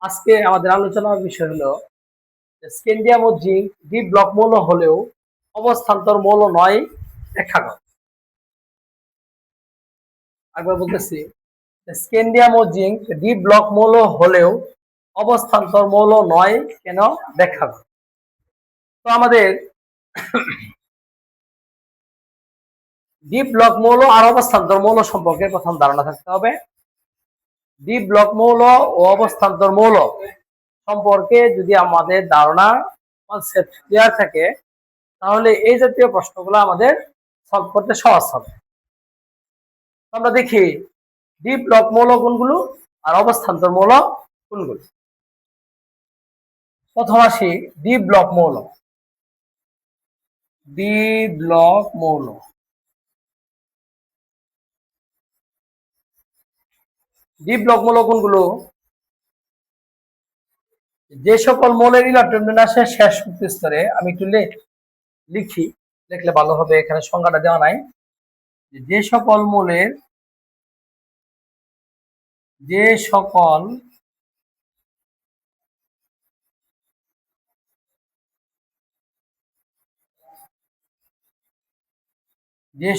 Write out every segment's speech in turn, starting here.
আজকে আমাদের আলোচনার বিষয় হলো স্ক্যান্ডিয়াম ও জিঙ্ক ডি ব্লক মৌল হলেও অবস্থান্তর মৌল নয় ব্যাখ্যা করো। একবার বলতেছি, স্ক্যান্ডিয়াম ও জিঙ্ক ডি ব্লক মৌল হলেও অবস্থান্তর মৌল নয় কেন ব্যাখ্যা করো। তো আমাদের ডি ব্লক মৌল আর অবস্থান্তর মৌল সম্পর্কে প্রথম ধারণা থাকতে হবে। ডি ব্লক মৌল ও অবস্থান্তর মৌল সম্পর্কে যদি আমাদের ধারণা কনসেপ্ট ক্লিয়ার থাকে, তাহলে এই জাতীয় প্রশ্নগুলো আমাদের সলভ করতে সহজ হবে। আমরা দেখি ডি ব্লক মৌল কোনগুলো আর অবস্থান্তর মৌল কোনগুলো। প্রথম আসি ডি ব্লক মৌল। ডি ব্লক মৌল ডি ব্লক মৌল কোনগুলো? যে সকল মৌলের ইলেকট্রন বিন্যাসের শেষ শক্তি স্তরে, আমি একটু লিখি, লিখলে ভালো হবে, এখানে সংজ্ঞাটা দেওয়া নাই। যে সকল মৌলের যে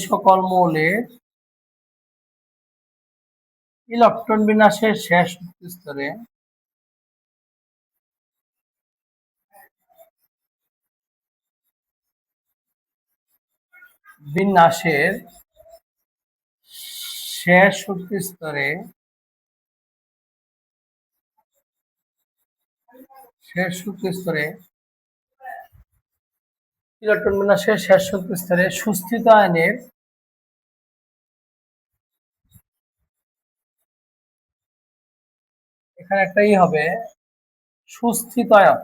সকল মৌলের ইলেকট্রন বিন্যাসের শেষ শক্তি স্তরে বিন্যাসের শেষ শক্তি স্তরে ইলেকট্রন বিন্যাসের শেষ শক্তি স্তরে সুস্থিত আয়নের এখানে একটাই হবে সুস্থিত আয়ন,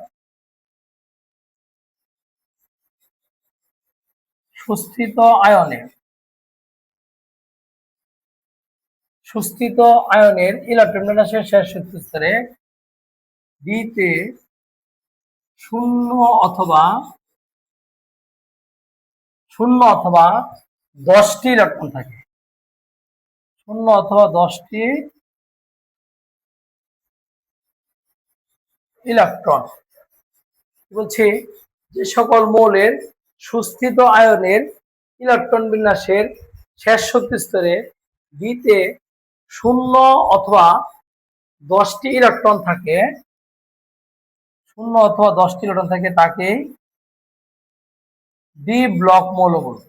সুস্থিত আয়নের ইলেকট্রন বিন্যাসের শেষ শক্তি স্তরে ডিতে 0 অথবা 10টি ইলেকট্রন থাকে। 0 অথবা 10টি ইলেকট্রন বলছি, যে সকল মৌলের সুস্থিত আয়নের ইলেকট্রন বিন্যাসের শেষ শক্তি স্তরে ডিতে 0 অথবা 10টি ইলেকট্রন থাকে, 0 অথবা 10টি ইলেকট্রন থাকে, তাকে ডি ব্লক মৌল বলব।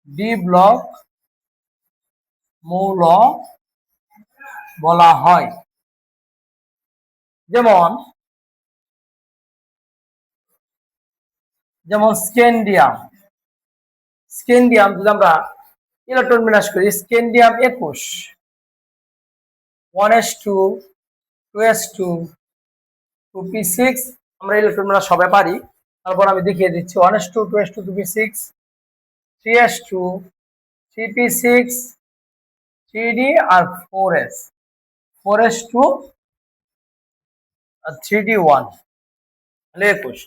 ডি ব্লক মৌল বলা হয়। যেমন স্ক্যান্ডিয়াম যদি আমরা ইলেকট্রন বিন্যাস করি, স্ক্যান্ডিয়াম 21 1s2 2s2 2p6, আমরা ইলেকট্রন বিন্যাস সবাই পারি। তারপর আমি দেখিয়ে দিচ্ছি 1s2 2s2 2p6 3s2 3p6 3d আর 4s2 আর 3d1, 21।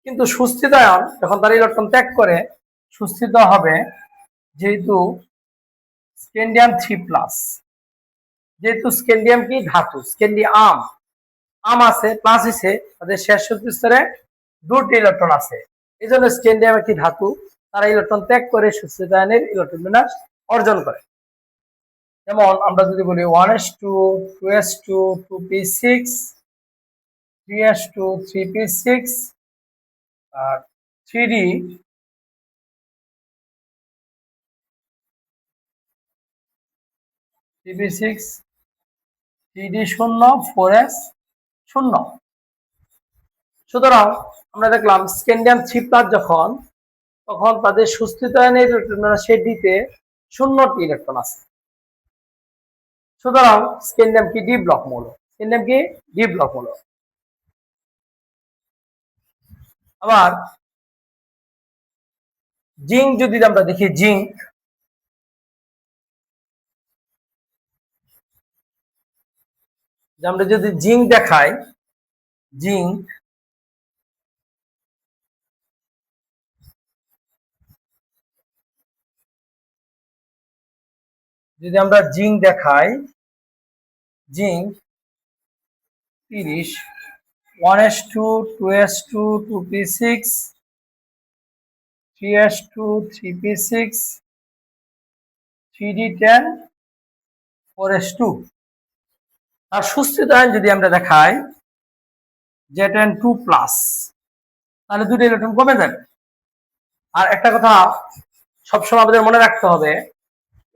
কিন্তু সুস্থিত আয়ন যখন তার ইলেকট্রন ত্যাগ করে সুস্থিত হবে, যেহেতু স্ক্যান্ডিয়াম 3+, যেহেতু স্ক্যান্ডিয়াম কি ধাতু, স্ক্যান্ডিয়াম আছে প্লাস হিসে তাদের শেষ শক্তি স্তরে 2টি ইলেকট্রন আছে, এই জন্য স্ক্যান্ডিয়াম একটি ধাতু, তারা ইলেকট্রন ত্যাগ করে সুস্থিত আয়নের ইলেকট্রন বিন্যাস অর্জন করে। যেমন আমরা যদি বলি 1s2 2s2 2p6 3s2 3p6 আর 3d 3p6 3d 0 4s 0। সুতরাং আমরা দেখলাম স্ক্যান্ডিয়াম 3+ যখন, তখন তাদের সুস্থিত আয়নের ইলেকট্রন সে ডিতে 0টি ইলেকট্রন আছে। সুতরাং স্ক্যান্ডিয়াম কি ডি ব্লক মৌল, আবার জিঙ্ক যদি আমরা দেখি, আমরা যদি জিঙ্ক দেখাই, জিঙ্ক যদি আমরা জিঙ্ক দেখাই, zinc 30, 1s2, 2s2, 2p6, 3s2, 3p6, 3d10, 4s2। আর সুস্থিতায়ন যদি আমরা দেখাই Z2+, তাহলে দুটো ইলেকট্রন কমে যাবে। আর একটা কথা সবসময় আমাদের মনে রাখতে হবে,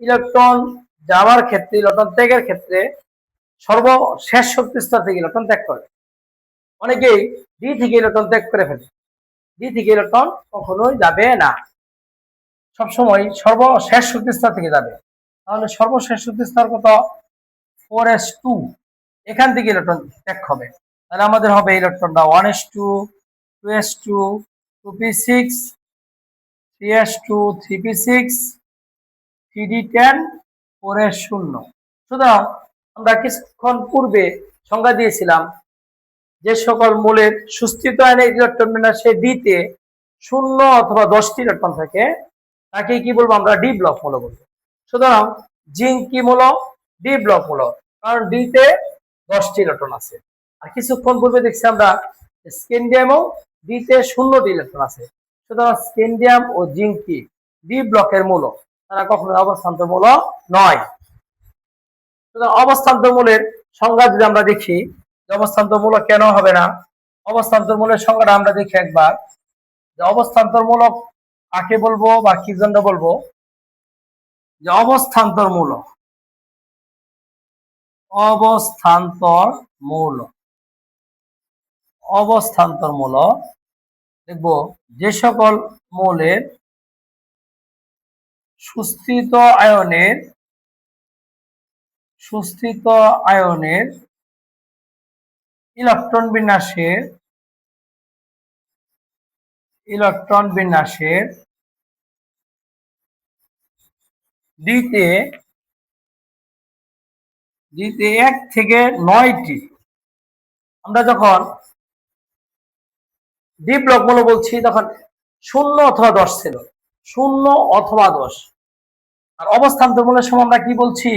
ইলেকট্রন যাওয়ার ক্ষেত্রে, ইলেকট্রন ত্যাগের ক্ষেত্রে সর্বশেষ শক্তি স্তর থেকে ইলেকট্রন ত্যাগ করে। অনেকেই ডি থেকে ইলেকট্রন ত্যাগ করে ফেলে। ডি থেকে ইলেকট্রন কখনোই যাবে না, সবসময় সর্বশেষ শক্তি স্তর থেকে যাবে। তাহলে সর্বশেষ শক্তি স্তর কত? 4s2। এখান থেকে ইলেকট্রন ত্যাগ হবে। তাহলে আমাদের হবে ইলেকট্রনটা 1s2, 2s2, 2p6, 3s2, 3p6, 3d10, 4s0। সুতরাং আমরা কিছুক্ষণ পূর্বে সংজ্ঞা দিয়েছিলাম, যে সকল মৌলের সুস্থিত আয়নের ইলেকট্রন বিন্যাসে ডিতে 0 অথবা 10টি ইলেকট্রন থাকে তাকে কি বলবো? আমরা ডি ব্লক মৌল বলবো। সুতরাং জিঙ্ক কি মৌল? ডি ব্লক মৌল, কারণ ডিতে 10টি ইলেকট্রন আছে। আর কিছুক্ষণ পূর্বে দেখছি আমরা স্ক্যান্ডিয়ামও ডিতে 0টি ইলেকট্রন আছে। সুতরাং স্ক্যান্ডিয়াম ও জিঙ্ক কি ডি ব্লকের মৌল, তারা কখনো অবস্থান্তর মৌল নয়। সুতরাং অবস্থান্তর মৌলের সংজ্ঞা যদি আমরা দেখি, অবস্থান্তর মূলক কেন হবে না, অবস্থান্তর মূলের সংজ্ঞাটা আমরা দেখি একবার, যে অবস্থান্তর মূলক কাকে বলবো বা কি জন্য বলবো। যে অবস্থান্তর মূলক, অবস্থান্তর মৌল, অবস্থান্তর মূলক দেখবো যে সকল মৌলের সুস্থিত আয়নের ইলেকট্রন বিন্যাসের ডিতে 1 থেকে 9টি। আমরা যখন ডি ব্লক মৌল বলছি তখন 0 অথবা 10 ছিল, 0 অথবা 10। আর অবস্থান্তর মৌলের সময় আমরা কি বলছি?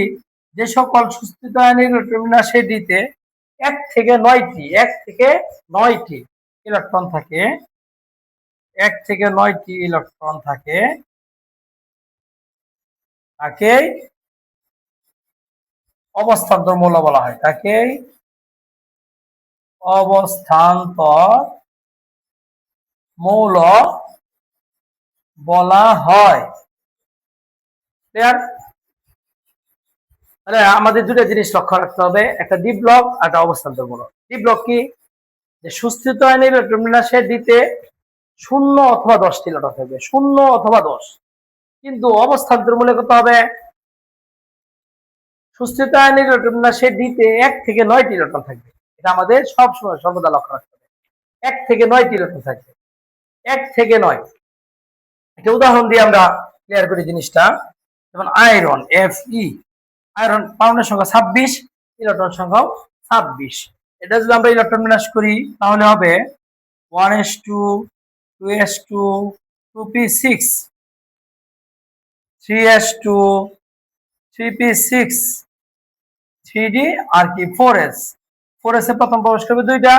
যে সকল সুস্থিত আয়নের ইলেকট্রন বিন্যাসে ডিতে 1 থেকে 9টি ইলেকট্রন থাকে, 1 থেকে 9টি ইলেকট্রন থাকে, তাকে অবস্থান্তর মৌল বলা হয়। তাকে অবস্থান্তর মৌল বলা হয়। ক্লিয়ার? তাহলে আমাদের দুটো জিনিস লক্ষ্য রাখতে হবে, একটা ডি ব্লক আর একটা অবস্থান্তর মৌল। ডি ব্লক কি? যে সুস্থিত আয়নের ইলেকট্রন বিন্যাসে ডিতে 0 অথবা 10টি ইলেকট্রন থাকবে, 0 অথবা 10। কিন্তু অবস্থান্তর মৌলে কত হবে? সুস্থিত আয়নের ইলেকট্রন বিন্যাসে ডিতে 1 থেকে 9টি ইলেকট্রন থাকবে। এটা আমাদের সবসময় সর্বদা লক্ষ্য রাখতে হবে, 1 থেকে 9টি ইলেকট্রন থাকবে, 1 থেকে 9। একটা উদাহরণ দিয়ে আমরা ক্লিয়ার করি জিনিসটা। যেমন আয়রন Fe, আয়রন পাউন্ডের সংখ্যা 26, ইলেকট্রন সংখ্যাও 26। এটা যদি আমরা ইলেকট্রন বিন্যাস করি তাহলে হবে 1s2, 2s2, 2p6, 3s2, 3p6, 3d আর কি 4s। 4s এ প্রথম প্রবেশ করবে 2টা,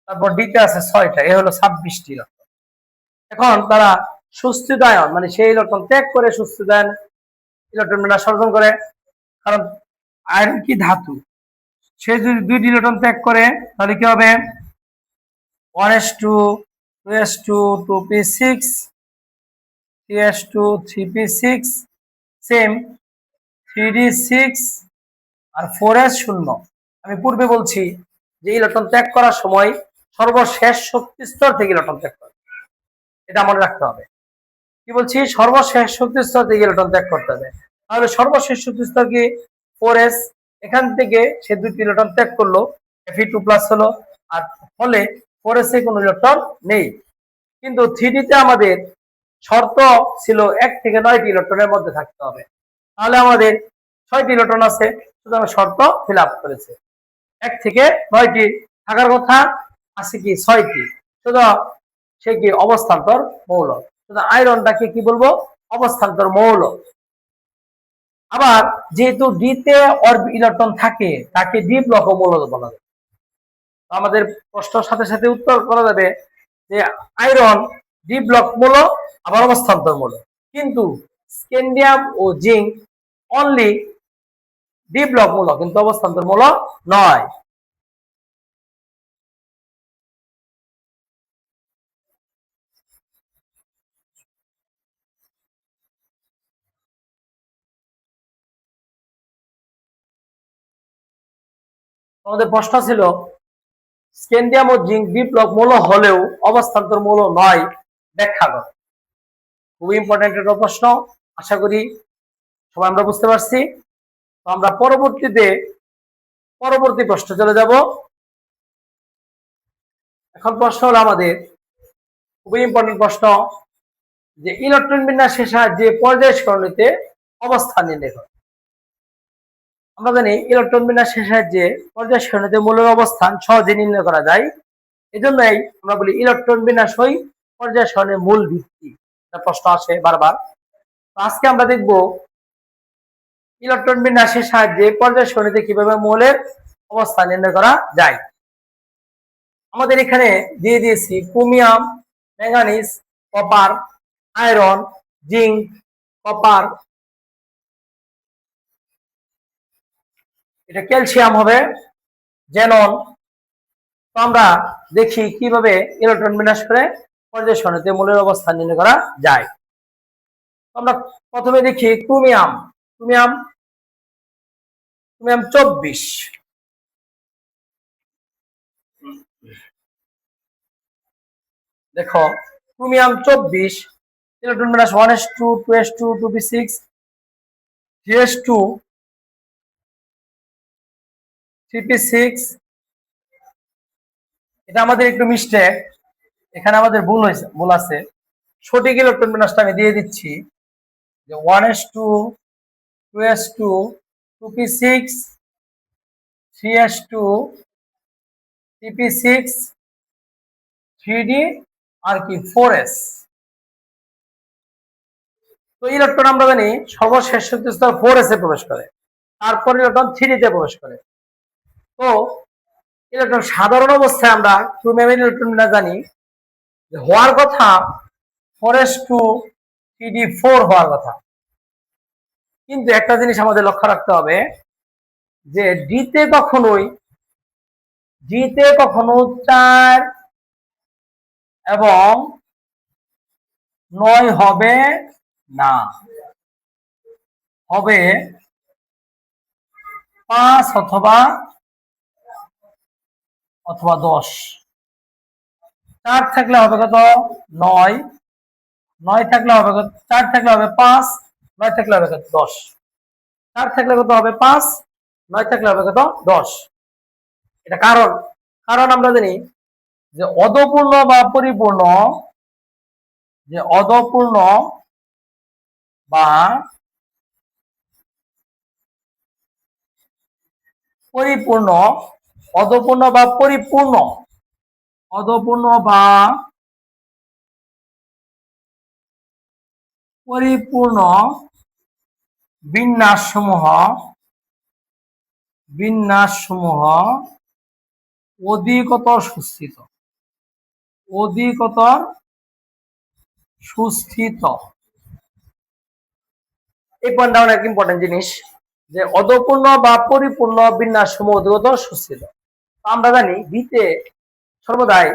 তারপর ডিতে আছে 6টা, এ হলো 26টি ইলেকট্রন। এখন তারা সুস্থিত আয়ন মানে সেই ইলেকট্রন ত্যাগ করে সুস্থিত আয়ন ইলেকট্রন বিন্যাস অর্জন করে। কারণ আয়রন কি ধাতু, সে যদি 2টি ইলেকট্রন ত্যাগ করে তাহলে কি হবে? 1s2, 2s2, 2p6, 3s2, 3p6, same 3d6 আর 4s0। আমি পূর্বে বলছি যে ইলেকট্রন ত্যাগ করার সময় সর্বশেষ শক্তি স্তর থেকে ইলেকট্রন ত্যাগ করে, এটা মনে রাখতে হবে। কি বলছি? সর্বশেষ শক্তি স্তর থেকে ইলেকট্রন ত্যাগ করতে হবে। তাহলে সর্বশেষ শক্তি স্তর কি? 4s। এখান থেকে সে 2টি ইলেকট্রন ত্যাগ করলো, Fe2+ হলো, আর ফলে 4s এ কোনো ইলেকট্রন নেই। কিন্তু 3d তে আমাদের শর্ত ছিল 1 থেকে 9টি ইলেকট্রনের মধ্যে থাকতে হবে। তাহলে আমাদের 6টি ইলেকট্রন আছে, সুতরাং শর্ত ফিল আপ করেছে। 1 থেকে 9টি থাকার কথা, আছে কি 6টি। সুতরাং সে কি অবস্থান্তর মৌল। সুতরাং আয়রনটাকে কি বলবো? অবস্থান্তর মৌল। আবার যেহেতু ডিতে ইলেকট্রন থাকে তাকে ডি ব্লক মৌল বলা হয়। আমাদের প্রশ্নের সাথে সাথে উত্তর করা যাবে যে আয়রন ডি ব্লক মূল আবার অবস্থান্তর মূল, কিন্তু স্ক্যান্ডিয়াম ও জিঙ্ক অনলি ডি ব্লক মূল কিন্তু অবস্থান্তর মূল নয়। আমাদের প্রশ্ন ছিল স্ক্যান্ডিয়াম ও জিঙ্ক ডি ব্লক মূল হলেও অবস্থান্তর মূল নয়, ব্যাখ্যা করো। খুবই ইম্পর্টেন্ট একটা প্রশ্ন, আশা করি সবাই আমরা বুঝতে পারছি। তো আমরা পরবর্তী প্রশ্ন চলে যাব। এখন প্রশ্ন হলো আমাদের খুবই ইম্পর্টেন্ট প্রশ্ন যে ইলেকট্রন বিন্যাসের সাহায্যে পর্যায় সারণীতে অবস্থান নির্ণয় করো। আমরা জানি ইলেকট্রন বিন্যাসের সাহায্যে পর্যায় সারণীতে মূলের অবস্থান সহজে নির্ণয় করা যায়। এজন্যই আমরা বলি ইলেকট্রন বিন্যাসই পর্যায় সারণীর মূল ভিত্তি। প্রশ্ন আসে বারবার। আজকে আমরা দেখব ইলেকট্রন বিন্যাসের সাহায্যে পর্যায় সারণীতে কিভাবে মৌলের অবস্থান নির্ণয় করা যায়। আমাদের এখানে দিয়ে দিয়েছি chromium, manganese, copper, iron, zinc, copper, এটা ক্যালসিয়াম হবে, জেনন। তো আমরা দেখি কিভাবে ইলেকট্রন বিন্যাস করে পর্যায় সারণীতে মৌলের অবস্থান নির্ণয় করা যায়। আমরা প্রথমে দেখি ক্রোমিয়াম। ক্রোমিয়াম 24। দেখো ক্রোমিয়াম 24 ইলেকট্রন বিন্যাস 1s2 2s2 2p6 3s2 3p6। এটা আমাদের একটু মিস্টেক, এখানে আমাদের ভুল আছে। সঠিক ইলেকট্রন বিন্যাসটা আমি দিয়ে দিচ্ছি যে 1s2 2s2 2p6 3s2 3p6 3d আর কি 4s। তো ইলেকট্রন আমরা জানি সর্বশেষ শক্তি স্তর 4s এ প্রবেশ করে, তারপর ইলেকট্রন 3d তে প্রবেশ করে। তো ইলেকট্রন সাধারণ অবস্থায় আমরা ক্রোমিয়ামের ইলেকট্রন বিন্যাস জানি যে হওয়ার কথা 4s2 3d4 হওয়ার কথা। কিন্তু একটা জিনিস আমাদের লক্ষ্য রাখতে হবে যে ডিতে কখনো 4 এবং 9 হবে না, হবে 5 অথবা 10। 4 থাকলে হবে কত 9, 9 থাকলে হবে কত 4 থাকলে হবে 5, 9 থাকলে হবে কত 10। 4 থাকলে কত হবে 5, 9 থাকলে হবে কত 10। এটা কারণ আমরা জানি যে অধপূর্ণ বা পরিপূর্ণ, যে অধপূর্ণ বা পরিপূর্ণ, অধপূর্ণ বা পরিপূর্ণ, অধপূর্ণ বা পরিপূর্ণ বিন্যাসসমূহ অধিকতর সুস্থিত, অধিকতর সুস্থিত। এই পয়েন্টটা অনেক ইম্পর্টেন্ট জিনিস যে অধপূর্ণ বা পরিপূর্ণ বিন্যাসসমূহ অধিকতর সুস্থিত। আমরা জানি বিতে সর্বদাই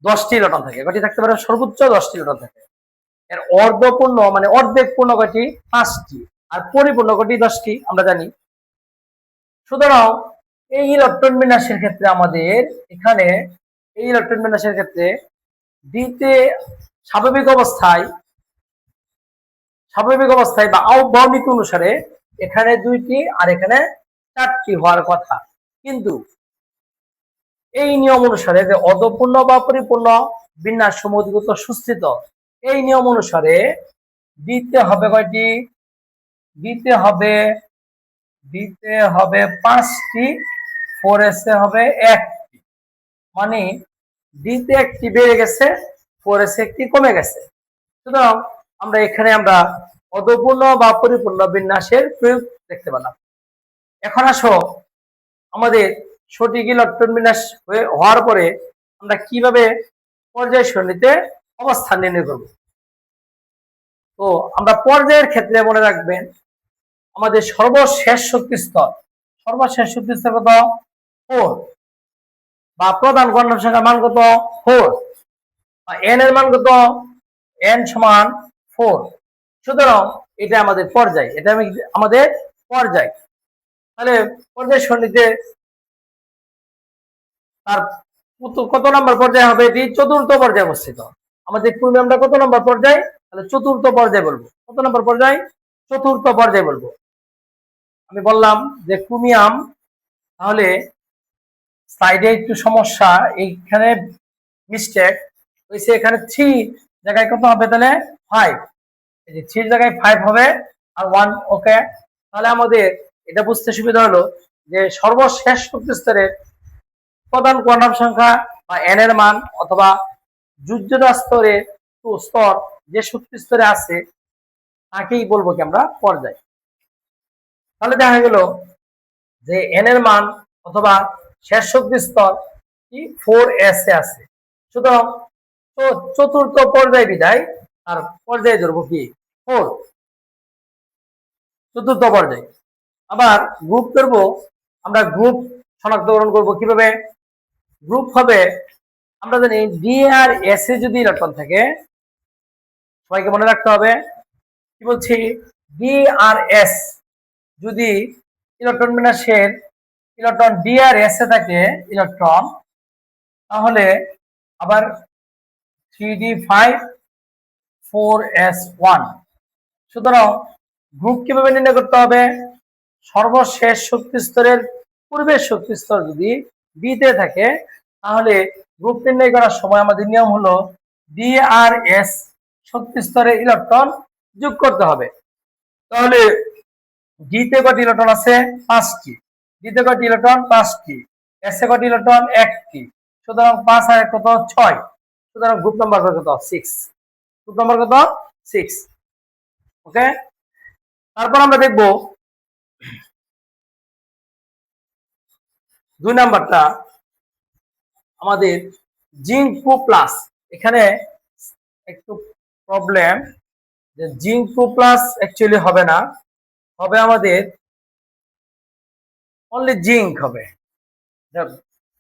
10টি ইলেকট্রন থাকে, কয়টি থাকতে পারে সর্বোচ্চ 10টি ইলেকট্রন থাকে। এর অর্ধপূর্ণ মানে অর্ধেক পূর্ণ কয়টি 5টি, আর পরিপূর্ণ কয়টি 10টি আমরা জানি। সুতরাং এই ইলেকট্রন বিন্যাসের ক্ষেত্রে আমাদের এখানে এই ইলেকট্রন বিন্যাসের ক্ষেত্রে ডিতে স্বাভাবিক অবস্থায় বা আহ্বান নীতি অনুসারে এখানে 2টি আর এখানে 4টি হওয়ার কথা। কিন্তু এই নিয়ম অনুসারে যে অধপূর্ণ বা পরিপূর্ণ বিন্যাস সমুদ্রগত সুস্থিত, এই নিয়ম অনুসারে দিতে হবে কয়টি, দিতে হবে 5টি, 4s এ হবে 1টি। মানে ডিতে একটি বেড়ে গেছে, 4s একটি কমে গেছে। সুতরাং আমরা এখানে অধপূর্ণ বা পরিপূর্ণ বিন্যাসের প্রয়োগ দেখতে পেলাম। এখন আসো আমাদের সঠিক ইলেকট্রন বিন্যাস হওয়ার পরে আমরা কিভাবে পর্যায় সারণীতে অবস্থান নির্ণয় করব। তো আমরা পর্যায়ের ক্ষেত্রে মনে রাখবেন আমাদের সর্বশেষ শক্তি স্তর কত 4, বা প্রধান কোয়ান্টাম সংখ্যার মান কত 4, বা n এর মান কত n সমান 4। সুতরাং এটা আমাদের পর্যায়, এটা আমাদের পর্যায়। তাহলে পর্যায় সারণীতে তার কত নম্বর পর্যায় হবে? এটি চতুর্থ পর্যায়ে অবস্থিত। আমাদের পূর্বে আমরা কত নম্বর পর্যায়? তাহলে চতুর্থ পর্যায়ে বলবো। কত নম্বর পর্যায়? চতুর্থ পর্যায়ে বলবো। আমি বললাম যে ক্রোমিয়াম, তাহলে স্লাইডে একটু সমস্যা, এইখানে মিস্টেক হয়েছে, এখানে 3 জায়গায় কত হবে? তাহলে 5, এই যে 3 জায়গায় 5 হবে আর 1। ওকে, তাহলে আমাদের এটা বুঝতে সুবিধা হলো যে সর্বশেষ শক্তি স্তরের প্রধান কোয়ান্টাম সংখ্যা বা n এর মান অথবা যুজ্যতা স্তরের স্তর যে শক্তি স্তরে আছে তাকেই বলবো কি আমরা পর্যায়। তাহলে দেখা গেল যে n এর মান অথবা শেষ শক্তি স্তর কি 4s এ আছে। সুতরাং চতুর্থ পর্যায় বিধায় আর পর্যায়ে ধরবো কি 4, চতুর্থ পর্যায়ে। আবার গ্রুপ ধরবো, আমরা গ্রুপ শনাক্তকরণ করব কিভাবে? গ্রুপ হবে, আমরা জানি ডি আর এস এ যদি ইলেকট্রন থাকে, সবাইকে মনে রাখতে হবে কি বলছি, ডি আর এস যদি ইলেকট্রন বিন্যাসের ইলেকট্রন ডি আর এস এ থাকে ইলেকট্রন, তাহলে আবার 3d5 4s1। সুতরাং গ্রুপ কিভাবে নির্ণয় করতে হবে? সর্বশেষ শক্তি স্তরের পূর্বের শক্তি স্তর যদি বিতে থাকে, তাহলে গ্রুপ নির্ণয় করার সময় আমাদের নিয়ম হলো ডি আর এস শক্তি স্তরে ইলেকট্রন যোগ করতে হবে। তাহলে ডিতে কয়টি ইলেকট্রন আছে? 5টি। ডিতে কয়টি ইলেকট্রন? 5টি। এসে কয়টি ইলেকট্রন? 1টি। সুতরাং 5 আর 1 কত? 6। সুতরাং গ্রুপ নাম্বার কত? 6। গ্রুপ নাম্বার কত? 6। ওকে, তারপর আমরা দেখব 2 নাম্বারটা আমাদের জিঙ্ক 2+। এখানে একটু প্রবলেম, যে জিঙ্ক 2+ অ্যাকচুয়ালি হবে না, হবে আমাদের অনলি জিঙ্ক হবে।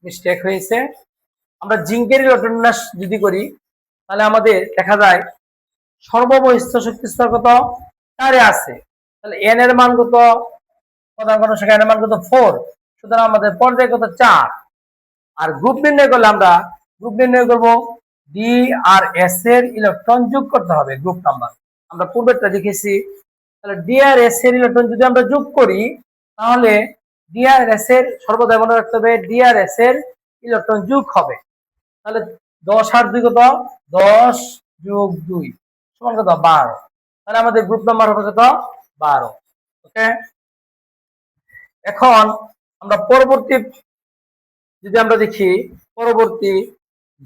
মিস্টেক হয়েছে। আমরা জিঙ্কের ইলেকট্রন বিন্যাস যদি করি, তাহলে আমাদের দেখা যায় সর্ববহিস্থ শক্তি স্তর কত? 4 এ আছে। তাহলে n এর মান কত? প্রধান কোয়ান্টাম সংখ্যা n এর মান কত? 4। সুতরাং আমাদের পর্যায় কত? 4। আর গ্রুপ নির্ণয় করলে আমরা গ্রুপ নির্ণয় করব ডি আর এস এর ইলেকট্রন যোগ করতে হবে গ্রুপ নাম্বার। আমরা পূর্বেরটা দেখেছি। তাহলে ডি আর এস এর ইলেকট্রন যদি আমরা যোগ করি, তাহলে ডি আর এস এর সর্বদা মনে রাখতে হবে ডি আর এস এর ইলেকট্রন যোগ হবে। তাহলে 10 আর 2 কত? 10 যোগ 2 সমান কত? 12। তাহলে আমাদের গ্রুপ নাম্বার হবে কত? 12। ওকে, এখন আমরা পরবর্তী যদি আমরা দেখি, পরবর্তী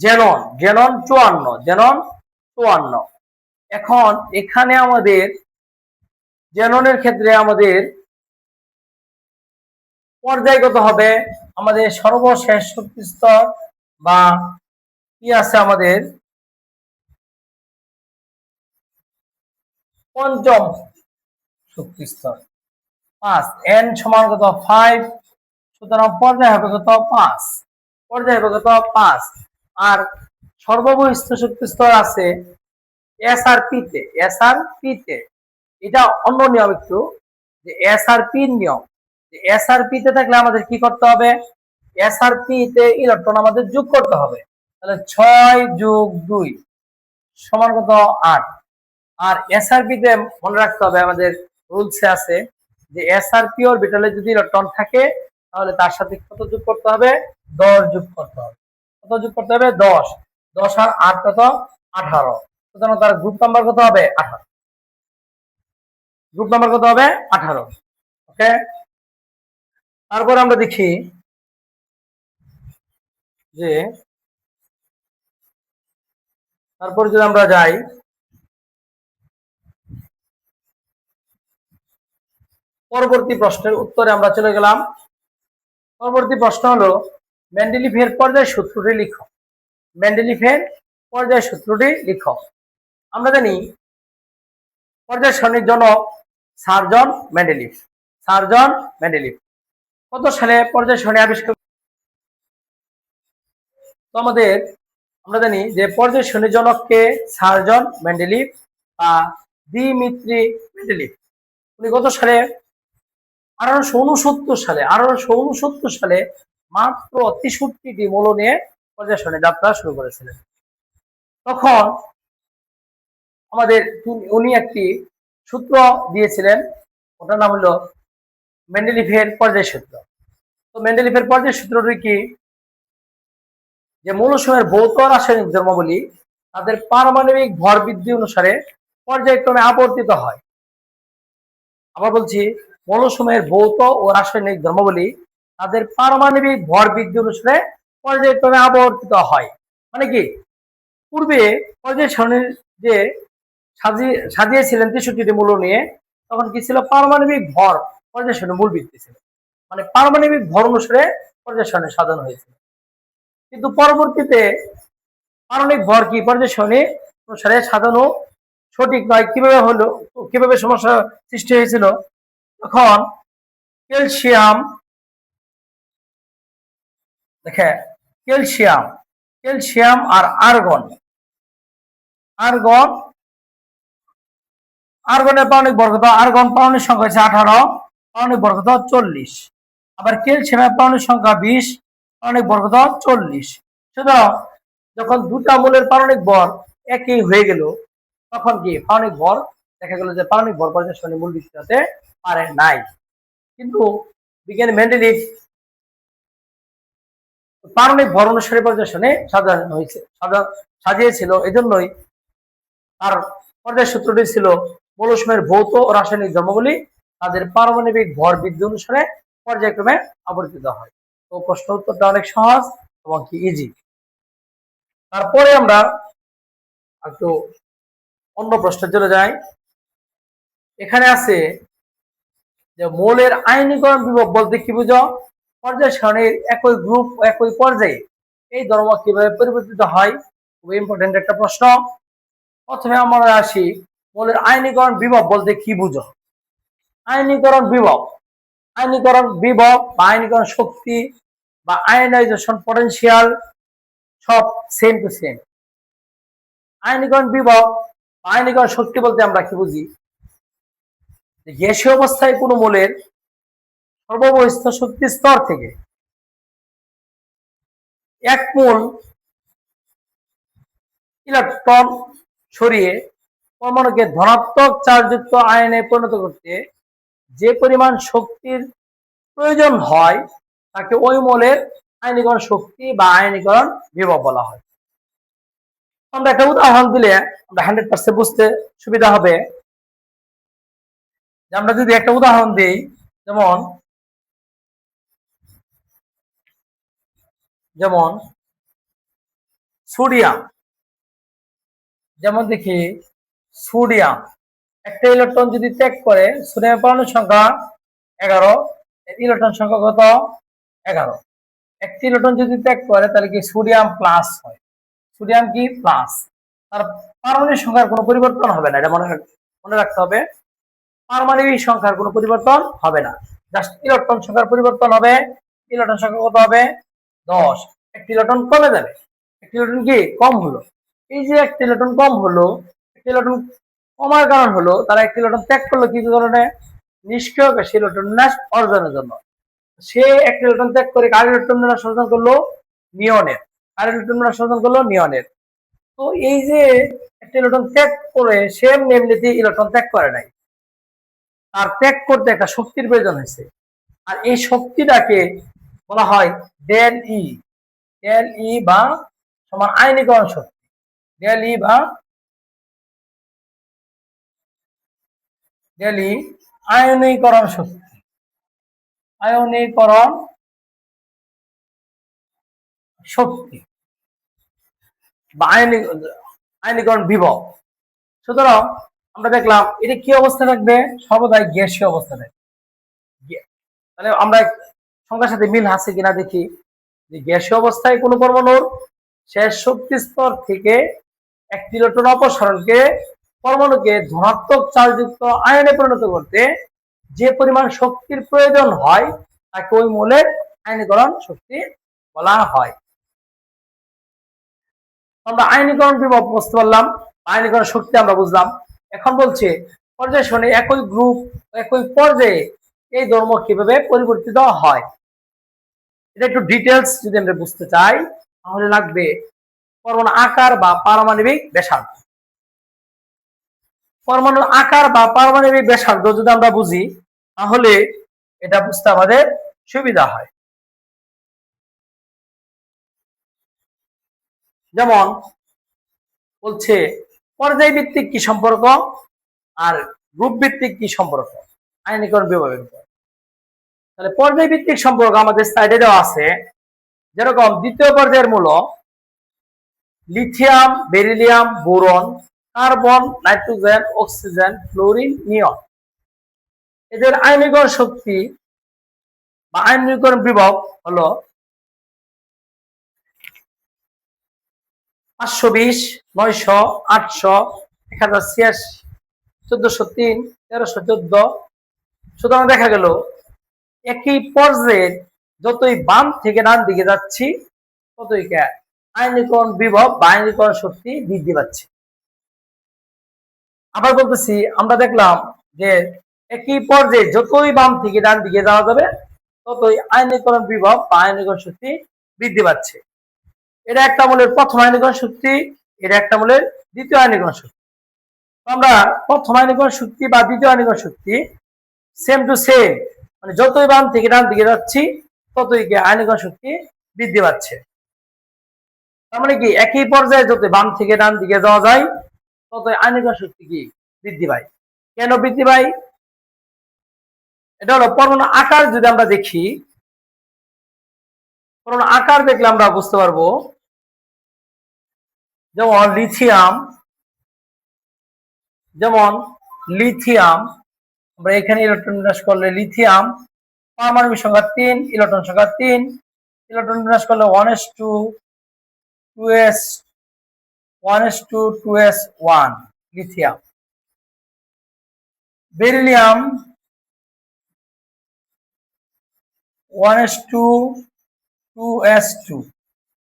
জেনন 54। এখন এখানে আমাদের জেননের ক্ষেত্রে আমাদের পর্যায়গত হবে, আমাদের সর্বশেষ শক্তি স্তর বা কি আছে আমাদের পঞ্চম শক্তি স্তর 5, n সমান কত? 5। সুতরাং পর্যায় হবে কত? 5। পর্যায় হবে কত? 5। আর সর্ববহিস্থ শক্তি স্তর আছে এসআরপি তে। এটা অন্য নিয়ম একটু, যে এসআরপি নিয়ম, যে এসআরপি তে থাকলে আমাদের কি করতে হবে? এসআরপি তে ইলেকট্রন আমাদের যোগ করতে হবে। তাহলে 6 যোগ 2 সমান কত? 8। আর এসআরপি তে মনে রাখতে হবে, আমাদের রুলসে আছে যে এসআরপি অরবিটালে যদি ইলেকট্রন থাকে, তাহলে তার সাথে কত যোগ করতে হবে? 10 যোগ করতে হবে। কত যোগ করতে হবে? 10। 10 আর 8 কত? 18। সুতরাং তার গ্রুপ নাম্বার কত হবে? 18। গ্রুপ নাম্বার কত হবে? 18। ওকে, তারপর আমরা দেখি যে, তারপর যদি আমরা যাই পরবর্তী প্রশ্নের উত্তরে, আমরা চলে গেলাম পরবর্তী প্রশ্ন হলো মেন্ডেলিভের পর্যায় সূত্রটি লিখো। মেন্ডেলিভের পর্যায় সূত্রটি লিখো। আমরা জানি পর্যায় সারণীর জনক স্যার জন মেন্ডেলিভ। স্যার জন মেন্ডেলিভ কত সালে পর্যায় সারণী আবিষ্কার? তো আমরা জানি যে পর্যায় সারণীর জনককে স্যার জন মেন্ডেলিভ বা দিমিত্রি মেন্ডেলিভ। উনি কত সালে? 1869 সালে মাত্র 63টি মৌল নিয়ে পর্যায় সারণী যাত্রা শুরু করেছিলেন। তখন উনি একটি সূত্র দিয়েছিলেন, ওটার নাম হলো মেন্ডেলিভের পর্যায় সূত্র। তো মেন্ডেলিভের পর্যায় সূত্রটি কি? যে মৌলসমূহের ভৌত রাসায়নিক ধর্মাবলী তাদের পারমাণবিক ভর বৃদ্ধি অনুসারে পর্যায়ক্রমে আবর্তিত হয়। আবার বলছি, মৌলসমূহের ভৌত ও রাসায়নিক ধর্মাবলী তাদের পারমাণবিক ভর বৃদ্ধি অনুসারে পর্যায়ক্রমে আবর্তিত হয়। মানে কি, পূর্বে পর্যায় সারণীর যে সাজিয়েছিলেন 63টি মৌল নিয়ে, তখন কি ছিল? পারমাণবিক ভর পর্যায় সারণীর মূল ভিত্তি ছিল। মানে পারমাণবিক ভর অনুসারে পর্যায় সারণী সাজানো হয়েছিল। কিন্তু পরবর্তীতে পারমাণবিক ভর কি পর্যায় সারণী অনুসারে সাজানো সঠিক নয়। কিভাবে সমস্যা সৃষ্টি হয়েছিল? তখন ক্যালসিয়াম আর আর্গনের পারমাণবিক বর্গ, আর্গন পারমাণবিক সংখ্যা হচ্ছে 18, পারমাণবিক বর্গ 40। আবার ক্যালসিয়ামের পারমাণবিক সংখ্যা 20, পারমাণবিক বর্গ 40। সুতরাং যখন দুটা মৌলের পারমাণবিক ভর একই হয়ে গেল, তখন কি পারমাণবিক ভর দেখা গেল যে পারমাণবিক ভর পর্যায় সারণী মূল ভিত্তি হতে পারে নাই। কিন্তু বিজ্ঞানী মেন্ডেলিভ পারমাণবিক ভর অনুসারে পর্যায় সারণী সাজিয়েছিল। এজন্যই তার পর্যায় সূত্রটি ছিল মৌলসমূহের ভৌত ও রাসায়নিক ধর্মাবলী তাদের পারমাণবিক ভর বৃদ্ধি অনুসারে পর্যায়ক্রমে আবর্তিত হয়। তো প্রশ্ন উত্তরটা অনেক সহজ এবং কি ইজি। তারপরে আমরা একটু অন্য প্রশ্নে চলে যাই। এখানে আছে যে মৌলের আয়নীকরণ বিভব বলতে কি বুঝো? পর্যায় সারণীর একই গ্রুপ একই পর্যায়ে এই ধর্ম কিভাবে পরিবর্তিত হয়? খুব ইম্পর্টেন্ট একটা প্রশ্ন। প্রথমে আমরা আসি, মৌলের আয়নীকরণ বিভব বলতে কি বুঝো? আয়নীকরণ বিভব বা আয়নীকরণ শক্তি বা আয়নাইজেশন পটেনশিয়াল সব সেম টু সেম। আয়নীকরণ বিভব, আয়নীকরণ শক্তি বলতে আমরা কি বুঝি? গ্যাসীয় অবস্থায় কোনো মৌলের সর্ববহিস্থ শক্তি স্তর থেকে 1 মোল ইলেকট্রন সরিয়ে পরমাণুকে ধনাত্মক চার্জযুক্ত আয়নে পরিণত করতে যে পরিমাণ শক্তির প্রয়োজন হয় তাকে ওই মৌলের আয়নীকরণ শক্তি বা আয়নীকরণ বিভব বলা হয়। আমরা একটা উদাহরণ দিলে আমরা 100% বুঝতে সুবিধা হবে। আমরা যদি একটা উদাহরণ দিই, যেমন সোডিয়াম, যেমন দেখি সোডিয়াম একটা ইলেকট্রন যদি ত্যাগ করে, সোডিয়ামের পারমাণবিক সংখ্যা 11, ইলেকট্রন সংখ্যা কত? 11। একটি ইলেকট্রন যদি ত্যাগ করে তাহলে কি সোডিয়াম প্লাস হয়। সোডিয়াম কি প্লাস, তার পারমাণবিক সংখ্যার কোনো পরিবর্তন হবে না। এটা মনে রাখতে হবে, পারমাণবিক সংখ্যার কোনো পরিবর্তন হবে না, জাস্ট ইলেকট্রন সংখ্যার পরিবর্তন হবে। ইলেকট্রন সংখ্যা কত হবে? 10। একটি ইলেকট্রন কমে যাবে, একটি ইলেকট্রন কি কম হলো। এই যে একটি ইলেকট্রন কম হলো, একটি ইলেকট্রন কমার কারণ হলো তারা একটি ইলেকট্রন ত্যাগ করলো কি কারণে? নিষ্ক্রিয় গ্যাসীয় ইলেকট্রন বিন্যাস অর্জনের জন্য। সে একটি ইলেকট্রন ত্যাগ করে কার ইলেকট্রন বিন্যাস অর্জন করলো? নিয়নের। কার ইলেকট্রন বিন্যাস অর্জন করলো? নিয়নের। তো এই যে একটি ইলেকট্রন ত্যাগ করে সে এমনিতে ইলেকট্রন ত্যাগ করে নাই, তার ত্যাগ করতে একটা শক্তির প্রয়োজন হয়েছে। আর এই শক্তিটাকে বলা হয় ডেল ই বা সমান আয়নীকরণ শক্তি। ডেল ই আয়নীকরণ শক্তি, আয়নীকরণ শক্তি বা আয়নীকরণ বিভব। সুতরাং আমরা দেখলাম এটা কি অবস্থা থাকবে? সর্বদাই গ্যাসীয় অবস্থা থাকবে। তাহলে আমরা সংখ্যার সাথে মিল আছে কিনা দেখি। যে গ্যাসীয় অবস্থায় কোনো পরমাণুর শেষ শক্তি স্তর থেকে একটি ইলেকট্রন অপসারণকে পরমাণুকে ধনাত্মক চার্জযুক্ত আয়নে পরিণত করতে যে পরিমাণ শক্তির প্রয়োজন হয় তাকে ওই মৌলের আয়নীকরণ শক্তি বলা হয়। আমরা আয়নীকরণ বিভব বুঝতে পারলাম, আয়নীকরণ শক্তি আমরা বুঝলাম। এখন বলছে পর্যায় সারণী একই গ্রুপ একই পর্যায়ে এই ধর্ম কিভাবে পরিবর্তিত হয়। এটা একটু ডিটেলস যদি আমরা বুঝতে চাই তাহলে লাগবে পরমাণু আকার বা পারমাণবিক ব্যাসার্ধ। পরমাণুর আকার বা পারমাণবিক ব্যাসার্ধ যদি আমরা বুঝি তাহলে এটা বুঝতে আমাদের সুবিধা হয়। যেমন বলছে পর্যায়ভিত্তিক কি সম্পর্ক আর গ্রুপ ভিত্তিক কি সম্পর্ক আয়নীকরণ বিভাগের। তাহলে পর্যায়ভিত্তিক সম্পর্ক আমাদের সাইডে দেওয়া আছে। যেরকম দ্বিতীয় পর্যায়ের মূলক lithium, beryllium, boron, carbon, nitrogen, oxygen, fluorine, neon, এদের আয়নীকরণ শক্তি বা আয়নীকরণ বিভব হলো 520, 900, 800, 1086, 1403, 1314। সুতরাং দেখা গেল একই পর্যায়ে যতই বাম থেকে ডান দিকে যাচ্ছি ততই আয়নীকরণ বিভব বা আয়নীকরণ শক্তি বৃদ্ধি পাচ্ছে। আবার বলতেছি, আমরা দেখলাম যে একই পর্যায়ে যতই বাম থেকে ডান দিকে যাওয়া যাবে ততই আয়নীকরণ বিভব বা আয়নীকরণ শক্তি বৃদ্ধি পাচ্ছে। এটা একটা মূলের প্রথম আয়নীকরণ শক্তি, এটা একটা মূলের দ্বিতীয় আয়নীকরণ শক্তি। আমরা প্রথম আয়নীকরণ শক্তি বা দ্বিতীয় আয়নীকরণ শক্তি সেম টু সেম, মানে যতই বাম থেকে ডান দিকে যাচ্ছি ততই আয়নীকরণ শক্তি বৃদ্ধি পাচ্ছে। তার মানে কি একই পর্যায়ে যত বাম থেকে ডান দিকে যাওয়া যায় ততই আয়নীকরণ শক্তি কি বৃদ্ধি পায়। কেন বৃদ্ধি পায়? এটা হলো পরমাণু আকার যদি আমরা দেখি, পরমাণু আকার দেখলে আমরা বুঝতে পারবো। যেমন লিথিয়াম আমরা এখানে ইলেকট্রন বিন্যাস করলে লিথিয়াম পারমাণবিক সংখ্যা 3, ইলেকট্রন সংখ্যা 3, ইলেকট্রন বিন্যাস করলে 1s2 lithium. Beryllium 1s2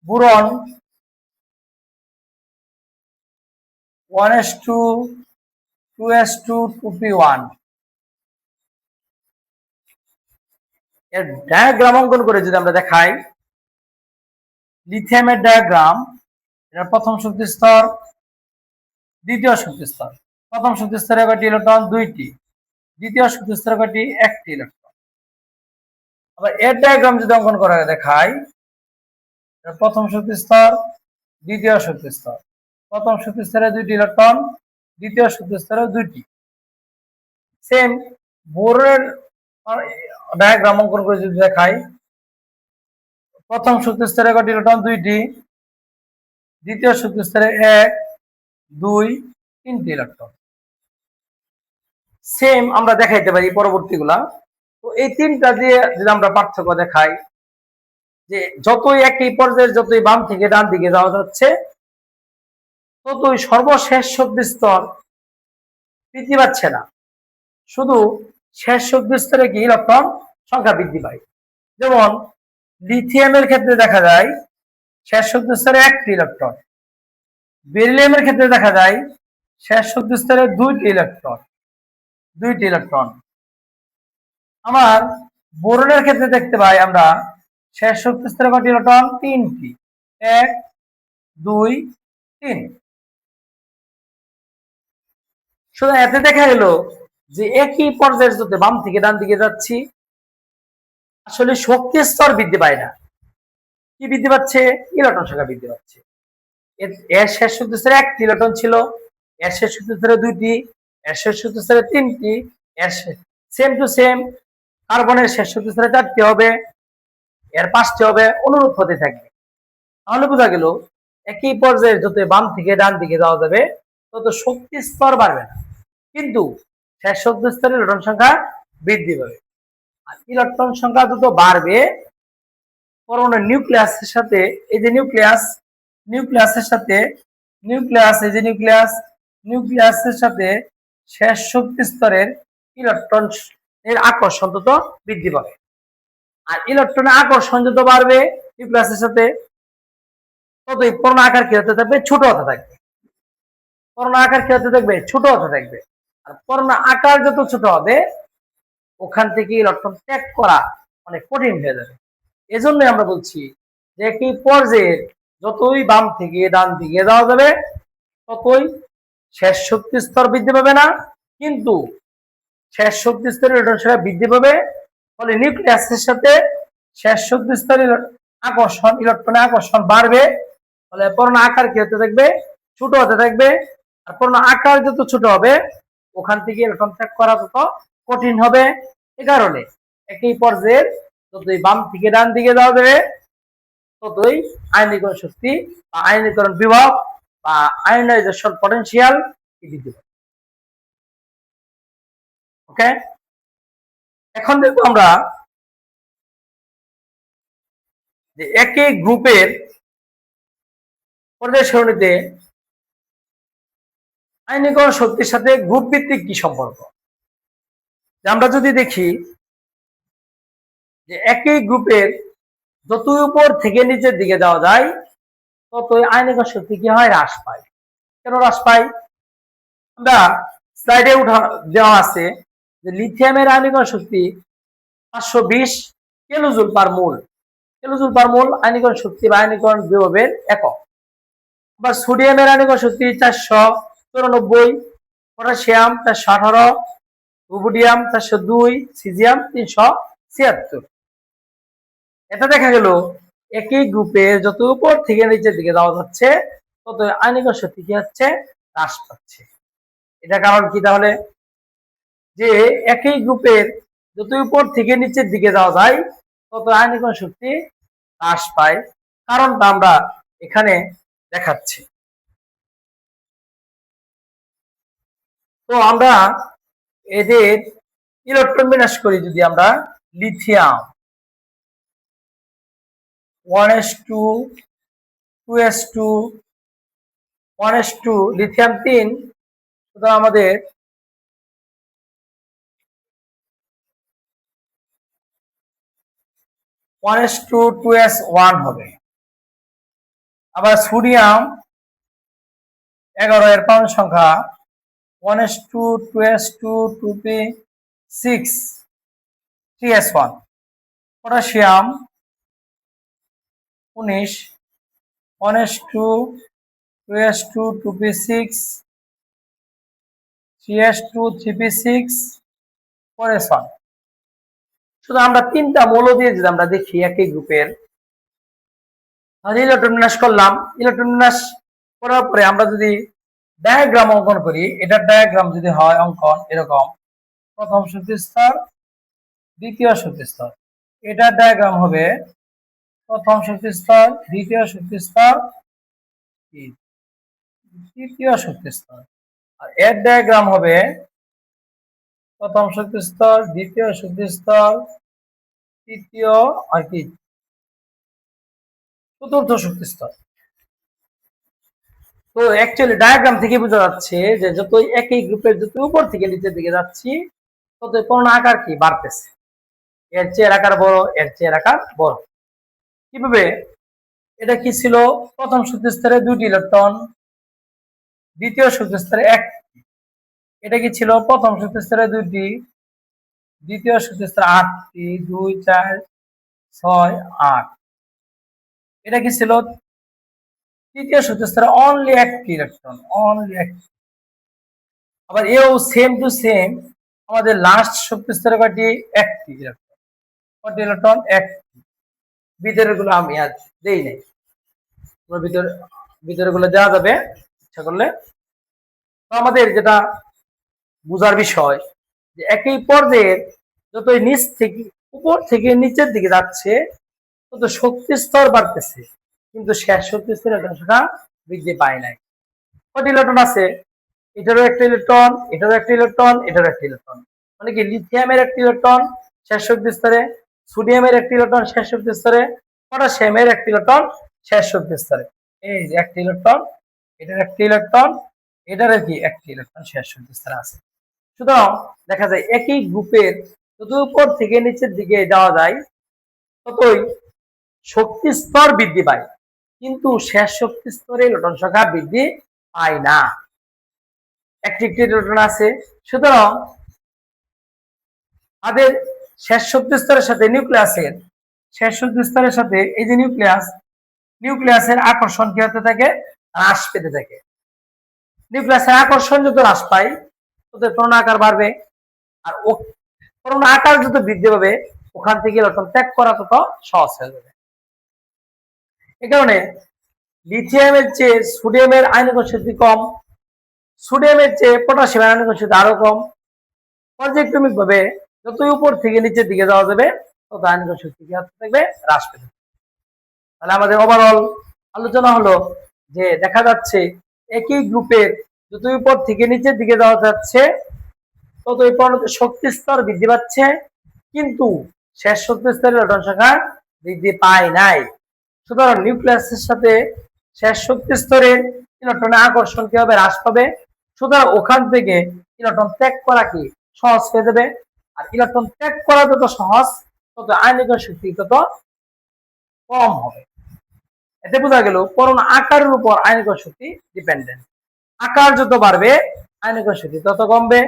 boron 1s2 এর ডায়াগ্রাম অঙ্কন করে যদি আমরা দেখাই, লিথিয়ামের ডায়াগ্রাম, এটা প্রথম শক্তি স্তর, দ্বিতীয় শক্তি স্তর। প্রথম শক্তি স্তরে কয়টি ইলেকট্রন? 2টি। দ্বিতীয় শক্তি স্তরে কয়টি? 1টি ইলেকট্রন। আবার এর ডায়াগ্রাম যদি অঙ্কন করে দেখাই, প্রথম শক্তি স্তর, দ্বিতীয় শক্তি স্তর, প্রথম শক্তি স্তরে 2টি ইলেকট্রন, দ্বিতীয় শক্তি স্তরে 2টি। সেম বোরনের ডায়াগ্রাম অঙ্কন করে যদি দেখাই, প্রথম শক্তি স্তরে কয়টি ইলেকট্রন? 2টি, দ্বিতীয় শক্তি স্তরে 1, 2, 3টি ইলেকট্রন। সেম আমরা দেখাইতে পারি পরবর্তীগুলা। তো এই তিনটা দিয়ে যদি আমরা পার্থক্য দেখাই, যে যতই একই পর্যায়ে যতই বাম থেকে ডান দিকে যাওয়া যাচ্ছে ততই সর্বশেষ শক্তি স্তর বৃদ্ধি পাচ্ছে না, শুধু শেষ শক্তি স্তরে কি ইলেকট্রন সংখ্যা বৃদ্ধি পায়। যেমন লিথিয়ামের ক্ষেত্রে দেখা যায় শেষ শক্তি স্তরে 1টি ইলেকট্রন, বেরিলিয়ামের ক্ষেত্রে দেখা যায় শেষ শক্তি স্তরে 2টি ইলেকট্রন। আমার বোরনের ক্ষেত্রে দেখতে পাই আমরা শেষ শক্তি স্তরে কয়টি ইলেকট্রন? 3টি, 1, 2, 3। সুতরাং এতে দেখা গেল যে একই পর্যায়ে যত বাম থেকে ডান দিকে যাচ্ছি আসলে শক্তি স্তর বৃদ্ধি পায় না, কি বৃদ্ধি পাচ্ছে? ইলেকট্রন সংখ্যা বৃদ্ধি পাচ্ছে। এর শেষ শক্তি স্তরে 1টি ইলেকট্রন ছিল, এর শেষ শক্তি স্তরে 2টি, এর শেষ শক্তি স্তরে 3টি, এর সেম টু সেম কার্বনের শেষ শক্তি স্তরে 4টি হবে, এর 5টি হবে, অনুরূপ হতে থাকবে। তাহলে বোঝা গেল একই পর্যায়ে যত বাম থেকে ডান দিকে যাওয়া যাবে তত শক্তি স্তর বাড়বে না, কিন্তু শেষ শক্তি স্তরে ইলেকট্রন সংখ্যা বৃদ্ধি পাবে। আর ইলেকট্রন সংখ্যা যত বাড়বে পরমাণু নিউক্লিয়াসের সাথে, এই যে নিউক্লিয়াসের সাথে এই যে নিউক্লিয়াসের সাথে শেষ শক্তি স্তরের ইলেকট্রন এর আকর্ষণ তত বৃদ্ধি পাবে। আর ইলেকট্রনের আকর্ষণ যত বাড়বে নিউক্লিয়াসের সাথে ততই পরমাণু আকার কি হতে থাকবে, ছোট হতে থাকবে। পরমাণু আকার কি হতে থাকবে, ছোট হতে থাকবে। আর পরমাণু আকার যত ছোট হবে ওখান থেকে ইলেকট্রন ত্যাগ করা অনেক কঠিন হয়ে যাবে। এজন্য আমরা বলছি যে একই পর্যায়ের যতই বাম থেকে ডান দিকে যাওয়া যাবে ততই শেষ শক্তি স্তর বৃদ্ধি পাবে না, কিন্তু শেষ শক্তি স্তরের ইলেকট্রন সংখ্যা বৃদ্ধি পাবে। ফলে নিউক্লিয়াসের সাথে শেষ শক্তি স্তরের ইলেকট্রনের আকর্ষণ বাড়বে। ফলে পরমাণু আকার কি হতে থাকবে, ছোট হতে থাকবে। আর পরমাণু আকার যত ছোট হবে ওখান থেকে ইলেকট্রন ত্যাগ করা তত কঠিন হবে। এ কারণে একই পর্যায়ের যতই বাম থেকে ডান দিকে যাওয়া যাবে ততই আয়নীকরণ শক্তি বা আয়নীকরণ বিভব বা আয়নাইজেশন পটেনশিয়াল বৃদ্ধি পাবে। ওকে, এখন দেখবো আমরা যে একই গ্রুপের পর্যায় সারণীতে আয়নীকরণ শক্তির সাথে গ্রুপ ভিত্তিক কি সম্পর্ক। আমরা যদি দেখি যে একই গ্রুপের যতই উপর থেকে নিচের দিকে যাওয়া যায় ততই আয়নীকরণ শক্তি কি হয়, হ্রাস পায়। কেন হ্রাস পায়, আমরা স্লাইডে দেওয়া আছে যে লিথিয়ামের আয়নীকরণ শক্তি 520 কিলোজুল পার মোল। কিলোজুল পার মোল আয়নীকরণ শক্তি বা আয়নীকরণ বিভবের একক। আবার সোডিয়ামের আয়নীকরণ শক্তি 494, পটাশিয়াম 418, রুবিডিয়াম 402, সিজিয়াম 376। এটা দেখা গেল একই গ্রুপে যত উপর থেকে নিচের দিকে যাওয়া যাচ্ছে তত আয়নীকরণ শক্তি কি হচ্ছে, হ্রাস পাচ্ছে। এটা কারণ কি তাহলে, যে একই গ্রুপের যত উপর থেকে নিচের দিকে যাওয়া যায় তত আয়নীকরণ শক্তি হ্রাস পায়। কারণটা আমরা এখানে দেখাচ্ছি। তো আমরা এদের ইলেকট্রন বিন্যাস করি, যদি আমরা lithium 1s2 2s2 1s2 lithium 3, সুতরাং আমাদের 1s2 2s1 হবে। আবার সোডিয়াম 11 এর পারমাণবিক সংখ্যা 1s2 2s2 2p6 3s1। Potassium 19 1s2 2s2 2p6 3s2 3p6 4s1। শুধু আমরা তিনটা মৌল দিয়ে যদি আমরা দেখি একই গ্রুপের, ইলেকট্রন বিন্যাস করলাম। ইলেকট্রন বিন্যাস করার পরে আমরা যদি ডায়াগ্রাম অঙ্কন করি, এটার ডায়াগ্রাম যদি হয় অঙ্কন এরকম, প্রথম শক্তি স্তর, দ্বিতীয় শক্তি স্তর। এটার ডায়াগ্রাম হবে প্রথম শক্তি স্তর, দ্বিতীয় শক্তি স্তর, তৃতীয় শক্তি স্তর। আর এর ডায়াগ্রাম হবে প্রথম শক্তি স্তর, দ্বিতীয় শক্তি স্তর, তৃতীয় আর কি চতুর্থ শক্তি স্তর। তো অ্যাকচুয়ালি ডায়াগ্রাম থেকে বোঝা যাচ্ছে যে যতই একই গ্রুপের যত উপর থেকে নিচের দিকে যাচ্ছি ততই পরমাণু আকার কি বাড়তেছে, এর চেয়ে আকার বড়, এর চেয়ে আকার বড়। কিভাবে, এটা কি ছিল, প্রথম শক্তি স্তরে 2টি ইলেকট্রন, দ্বিতীয় শক্তি স্তরে 1টি। এটা কি ছিল, প্রথম শক্তি স্তরে 2টি, দ্বিতীয় শক্তি স্তরে 8টি, 2 4 6 8। এটা কি ছিল, তৃতীয় শক্তি স্তরে অনলি 1টি ইলেকট্রন, অনলি 1টি। আবার এও সেম টু সেম আমাদের লাস্ট শক্তি স্তরে কয়টি, 1টি ইলেকট্রন। কয়টি ইলেকট্রন, 1টি। ভিতরের গুলো আমি আজ দেই নাই, ভিতরে গুলো দেওয়া যাবে ইচ্ছা করলে। তো আমাদের যেটা বুঝার বিষয় যে একই পর্যায়ের যতই নিচ থেকে উপর থেকে নিচের দিকে যাচ্ছে তত শক্তি স্তর বাড়তেছে, কিন্তু শেষ শক্তি স্তরের সংখ্যা বৃদ্ধি পায় নাই। কয়টি ইলেকট্রন আছে, এটারও একটা ইলেকট্রন, এটারও একটা ইলেকট্রন, এটারও একটা ইলেকট্রন, মানে কি লিথিয়ামের একটা ইলেকট্রন, শেষ শক্তি স্তরে, সোডিয়ামের একটি ইলেকট্রন শেষ শক্তি স্তরে, পটাশিয়ামের একটি ইলেকট্রন শেষ শক্তি স্তরে। এই যে একটি ইলেকট্রন, এটার একটি ইলেকট্রন, এটার কি একটি ইলেকট্রন শেষ শক্তি স্তরে আছে। সুতরাং দেখা যায় একই গ্রুপের যত উপর থেকে নিচের দিকে যাওয়া যায় ততই শক্তি স্তর বৃদ্ধি পায়, কিন্তু শেষ শক্তি স্তরে ইলেকট্রন সংখ্যা বৃদ্ধি পায় না। একটি একটি ইলেকট্রন আছে। সুতরাং আমাদের শেষ শক্তি স্তরের সাথে নিউক্লিয়াসের শেষ শক্তি স্তরের সাথে এই যে নিউক্লিয়াসের আকর্ষণ কি হতে থাকে? হ্রাস পেতে থাকে। নিউক্লিয়াসের আকর্ষণ যত হ্রাস পায় তত পরমাণু আকার বাড়বে, আর পরমাণু আকার যত বৃদ্ধি পাবে ওখান থেকে ইলেকট্রন ত্যাগ করা তত সহজ হয়ে যাবে। এই কারণে লিথিয়ামের চেয়ে সোডিয়ামের আয়নিক শক্তি কম, সোডিয়ামের চেয়ে পটাশিয়ামের আয়নিক শক্তি আরো কম। পর্যায়ক্রমিক ভাবে যতই উপর থেকে নিচের দিকে যাওয়া যাবে তত আয়নিক শক্তি কি হতে থাকবে? হ্রাস পেতে থাকবে। তাহলে আমাদের ওভারঅল আলোচনা হলো যে দেখা যাচ্ছে একই গ্রুপের যতই উপর থেকে নিচের দিকে যাওয়া যাচ্ছে ততই পরমাণুতে শক্তি স্তর বৃদ্ধি পাচ্ছে, কিন্তু শেষ শক্তি স্তরের ইলেকট্রন সংখ্যা বৃদ্ধি পায় নাই। সুতরাং নিউক্লিয়াসের সাথে শেষ শক্তি স্তরের ইলেকট্রনের আকর্ষণ কি হবে? হ্রাস পাবে। সুতরাং ওখান থেকে ইলেকট্রন ত্যাগ করা কি সহজ হয়ে যাবে, আর ইলেকট্রন ত্যাগ করা যত সহজ তত আয়নিক শক্তি তত কম হবে। এতে বোঝা গেল পরমাণু আকারের উপর আয়নিক শক্তি ডিপেন্ডেন্ট। আকার যত বাড়বে আয়নিক শক্তি তত কমবে,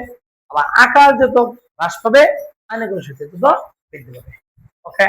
আবার আকার যত হ্রাস পাবে আয়নিক শক্তি তত বৃদ্ধি পাবে। ওকে।